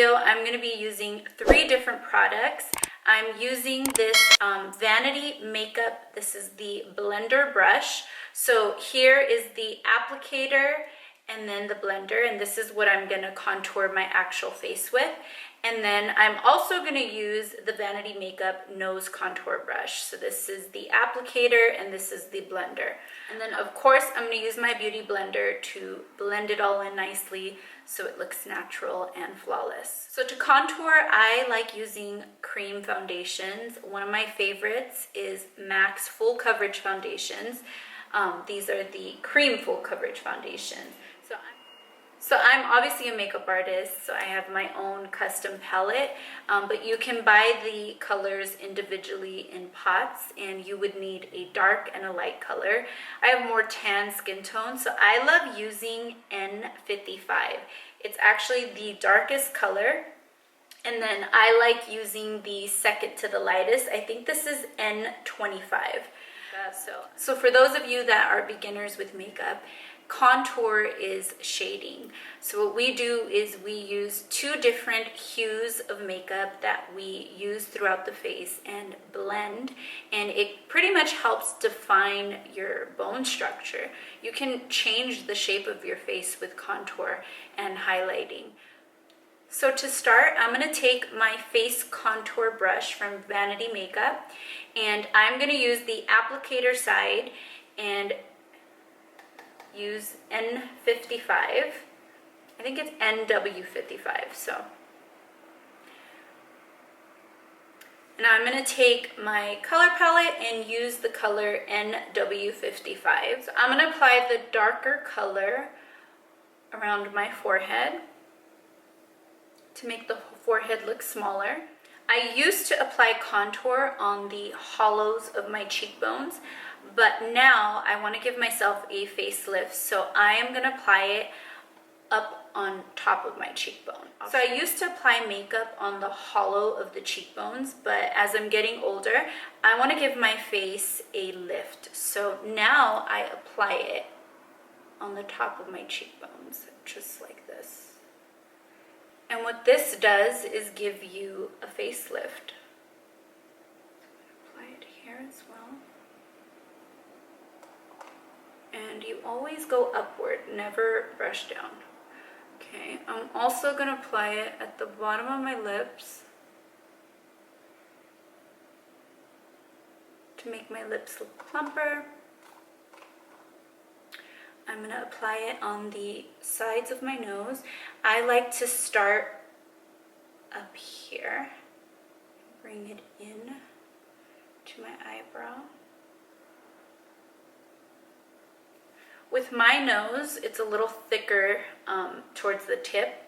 video, I'm going to be using 3 different products. I'm using this Vanity Makeup. This is the blender brush. So here is the applicator and then the blender, and this is what I'm going to contour my actual face with. And then I'm also going to use the Vanity Makeup nose contour brush. So this is the applicator and this is the blender. And then of course I'm going to use my beauty blender to blend it all in nicely so it looks natural and flawless. So to contour, I like using cream foundations. One of my favorites is MAC's Full Coverage Foundations. These are the cream full coverage foundations. So I'm obviously a makeup artist, so I have my own custom palette, but you can buy the colors individually in pots, and you would need a dark and a light color. I have more tan skin tone, so I love using N55. It's actually the darkest color, and then I like using the second to the lightest. I think this is N25. So for those of you that are beginners with makeup, contour is shading. So what we do is we use 2 different hues of makeup that we use throughout the face and blend, and it pretty much helps define your bone structure. You can change the shape of your face with contour and highlighting. So to start, I'm going to take my face contour brush from Vanity Makeup, and I'm going to use the applicator side and use N55. I think it's NW55. So, and I'm going to take my color palette and use the color NW55. So I'm going to apply the darker color around my forehead to make the forehead look smaller. I used to apply contour on the hollows of my cheekbones, but now I want to give myself a facelift, so I am going to apply it up on top of my cheekbone. So I used to apply makeup on the hollow of the cheekbones, but as I'm getting older, I want to give my face a lift. So now I apply it on the top of my cheekbones, just like this. And what this does is give you a facelift. Apply it here as well. And you always go upward, never brush down. Okay, I'm also going to apply it at the bottom of my lips to make my lips look plumper. I'm going to apply it on the sides of my nose. I like to start up here, bring it in to my eyebrow. With my nose, it's a little thicker towards the tip,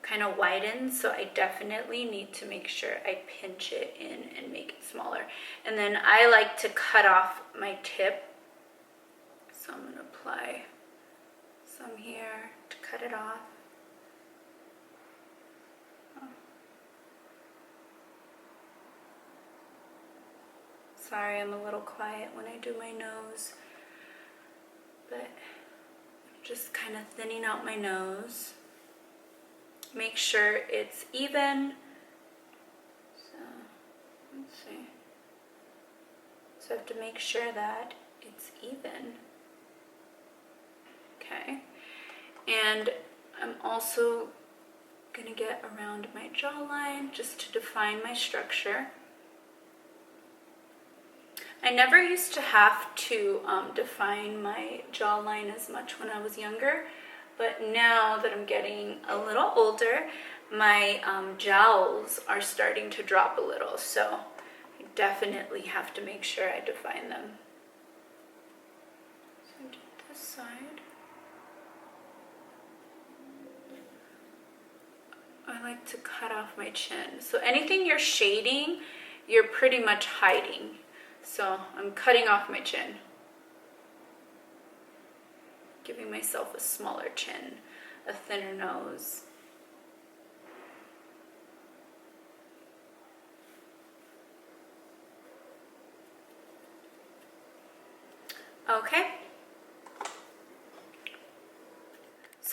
kind of widens, so I definitely need to make sure I pinch it in and make it smaller. And then I like to cut off my tip. So I'm going to apply some here to cut it off. Sorry, I'm a little quiet when I do my nose, but I'm just kind of thinning out my nose. Make sure it's even. So, let's see. So I have to make sure that it's even. Okay, and I'm also going to get around my jawline just to define my structure. I never used to have to define my jawline as much when I was younger, but now that I'm getting a little older, my jowls are starting to drop a little, so I definitely have to make sure I define them. So do this side. I like to cut off my chin. So anything you're shading, you're pretty much hiding. So I'm cutting off my chin, giving myself a smaller chin, a thinner nose. Okay.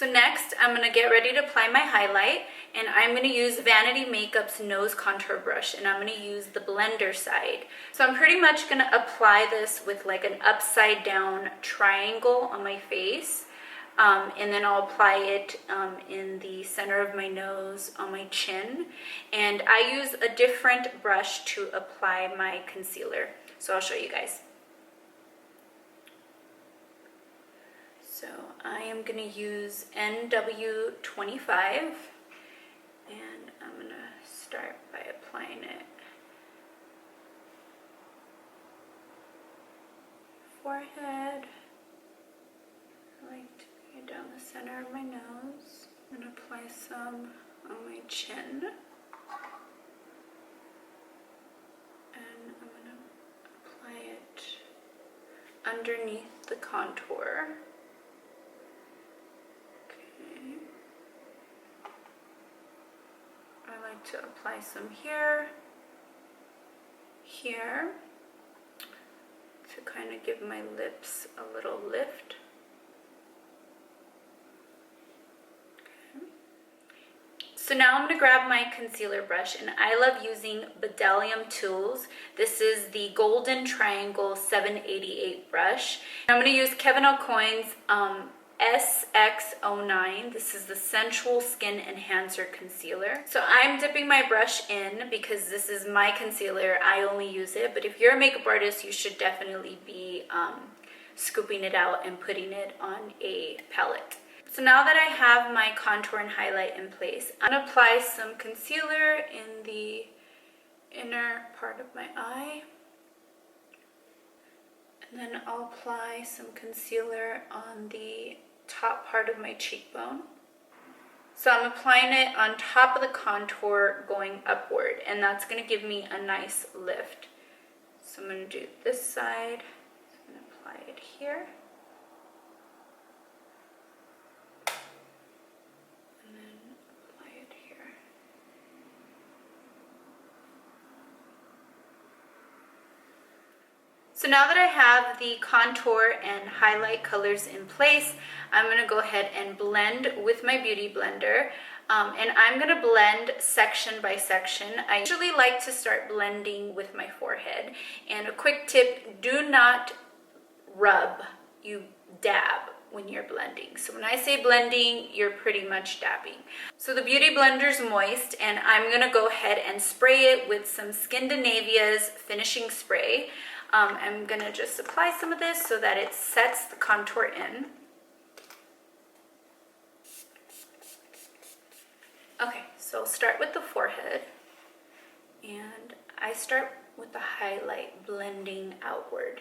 So next, I'm going to get ready to apply my highlight. And I'm going to use Vanity Makeup's nose contour brush, and I'm going to use the blender side. So I'm pretty much going to apply this with like an upside down triangle on my face. And then I'll apply it in the center of my nose, on my chin. And I use a different brush to apply my concealer. So I'll show you guys. So I am going to use NW25. And I'm going to start by applying it. Forehead. I like to get down the center of my nose. I'm going to apply some on my chin. And I'm going to apply it underneath the contour. Okay. I like to apply some here, here, to kind of give my lips a little lift. So now I'm going to grab my concealer brush, and I love using Bdellium Tools. This is the Golden Triangle 788 brush. I'm going to use Kevyn Aucoin's SX09. This is the Sensual Skin Enhancer Concealer. So I'm dipping my brush in because this is my concealer. I only use it, but if you're a makeup artist, you should definitely be scooping it out and putting it on a palette. So now that I have my contour and highlight in place, I'm going to apply some concealer in the inner part of my eye. And then I'll apply some concealer on the top part of my cheekbone. So I'm applying it on top of the contour going upward, and that's going to give me a nice lift. So I'm going to do this side. I'm going to apply it here. So now that I have the contour and highlight colors in place, I'm going to go ahead and blend with my Beauty Blender. And I'm going to blend section by section. I usually like to start blending with my forehead. And a quick tip, do not rub, you dab when you're blending. So when I say blending, you're pretty much dabbing. So the Beauty Blender's moist, and I'm going to go ahead and spray it with some Skindinavia's finishing spray. I'm going to just apply some of this so that it sets the contour in. Okay, so I'll start with the forehead, and I start with the highlight blending outward.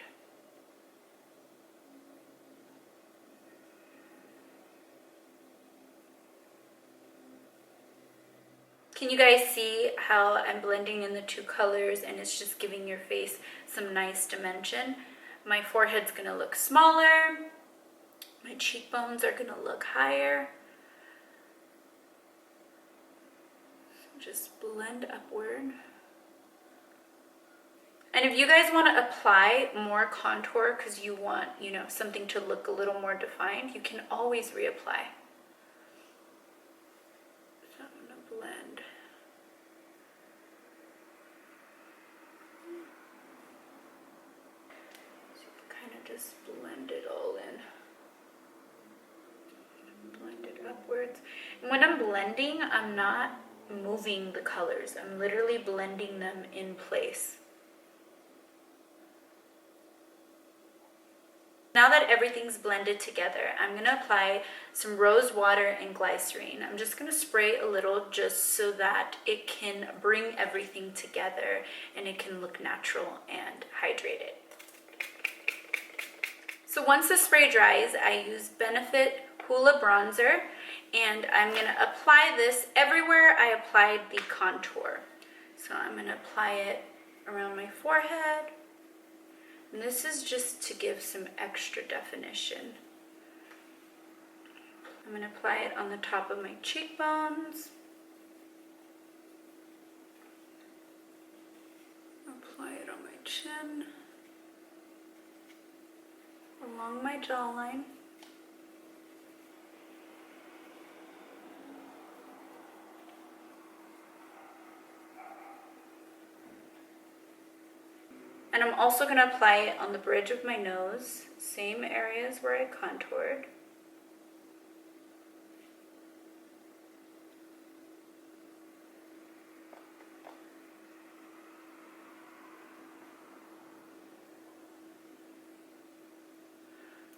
Can you guys see how I'm blending in the two colors and it's just giving your face some nice dimension? My forehead's gonna look smaller. My cheekbones are gonna look higher. Just blend upward. And if you guys want to apply more contour because you want, something to look a little more defined, you can always reapply. So I'm gonna blend. So you can kind of just blend it all in. Blend it upwards. And when I'm blending, I'm not moving the colors. I'm literally blending them in place. Now that everything's blended together, I'm going to apply some rose water and glycerine. I'm just going to spray a little just so that it can bring everything together and it can look natural and hydrated. So once the spray dries, I use Benefit Hoola Bronzer, and I'm going to apply this everywhere I applied the contour. So I'm going to apply it around my forehead. And this is just to give some extra definition. I'm going to apply it on the top of my cheekbones. Apply it on my chin. Along my jawline. And I'm also going to apply it on the bridge of my nose, same areas where I contoured.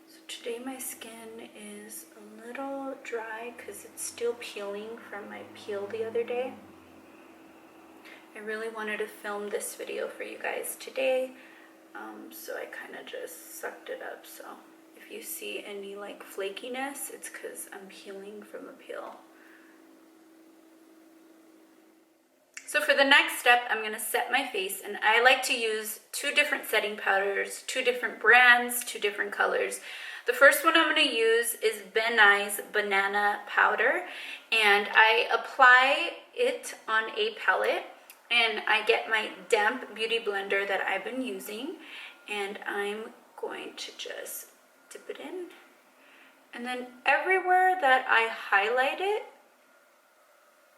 So today my skin is a little dry because it's still peeling from my peel the other day. I really wanted to film this video for you guys today, so I kind of just sucked it up. So if you see any like flakiness, it's because I'm peeling from a peel. So for the next step, I'm going to set my face, and I like to use 2 different setting powders, 2 different brands, 2 different colors. The first one I'm going to use is Ben Nye's Banana Powder, and I apply it on a palette. And I get my damp beauty blender that I've been using, and I'm going to just dip it in. And then everywhere that I highlight it,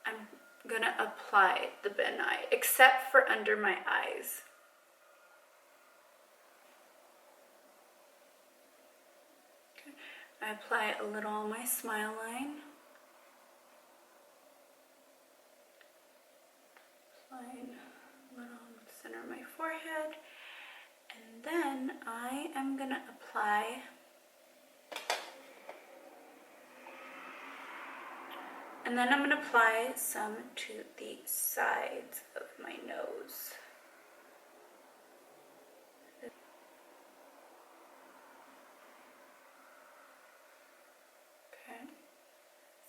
I'm gonna apply the Ben Nye, except for under my eyes. Okay. I apply a little on my smile line. Line, a little on the center of my forehead, and then I am gonna apply some to the sides of my nose. Okay.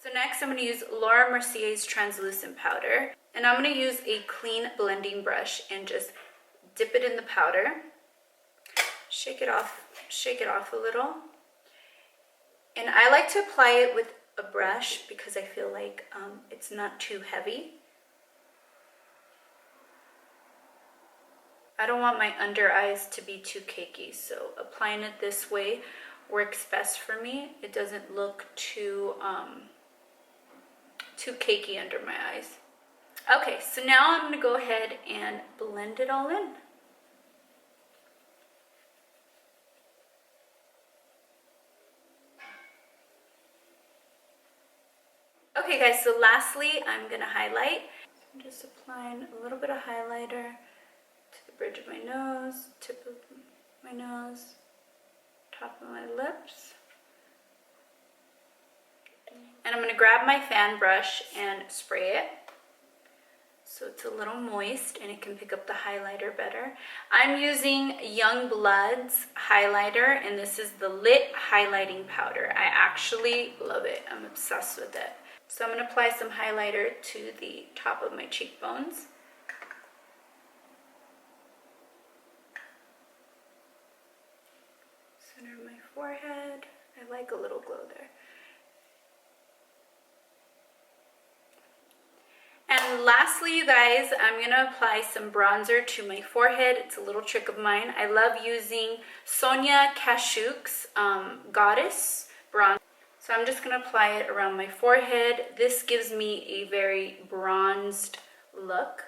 So next I'm going to use Laura Mercier's translucent powder. And I'm going to use a clean blending brush and just dip it in the powder, shake it off a little. And I like to apply it with a brush because I feel like it's not too heavy. I don't want my under eyes to be too cakey, so applying it this way works best for me. It doesn't look too cakey under my eyes. Okay, so now I'm going to go ahead and blend it all in. Okay guys, so lastly I'm going to highlight. I'm just applying a little bit of highlighter to the bridge of my nose, tip of my nose, top of my lips. And I'm going to grab my fan brush and spray it, so it's a little moist and it can pick up the highlighter better. I'm using Youngblood's highlighter, and this is the Lit Highlighting Powder. I actually love it. I'm obsessed with it. So I'm going to apply some highlighter to the top of my cheekbones. Center of my forehead. I like a little glow there. And lastly, you guys, I'm going to apply some bronzer to my forehead. It's a little trick of mine. I love using Sonia Kashuk's Goddess bronzer. So I'm just going to apply it around my forehead. This gives me a very bronzed look.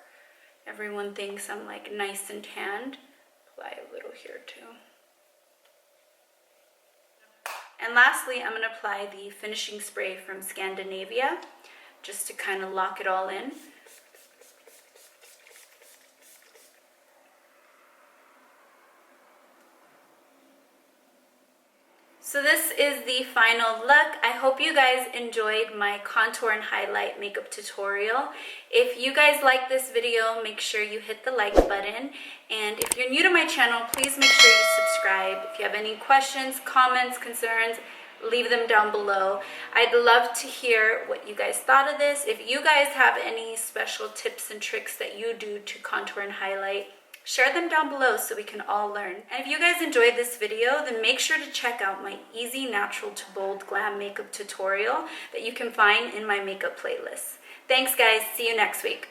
Everyone thinks I'm like nice and tanned. Apply a little here too. And lastly, I'm going to apply the finishing spray from Scandinavia, just to kind of lock it all in. So this is the final look. I hope you guys enjoyed my contour and highlight makeup tutorial. If you guys like this video, make sure you hit the like button. And if you're new to my channel, please make sure you subscribe. If you have any questions, comments, concerns, leave them down below. I'd love to hear what you guys thought of this. If you guys have any special tips and tricks that you do to contour and highlight, share them down below so we can all learn. And if you guys enjoyed this video, then make sure to check out my easy natural to bold glam makeup tutorial that you can find in my makeup playlist. Thanks guys, see you next week.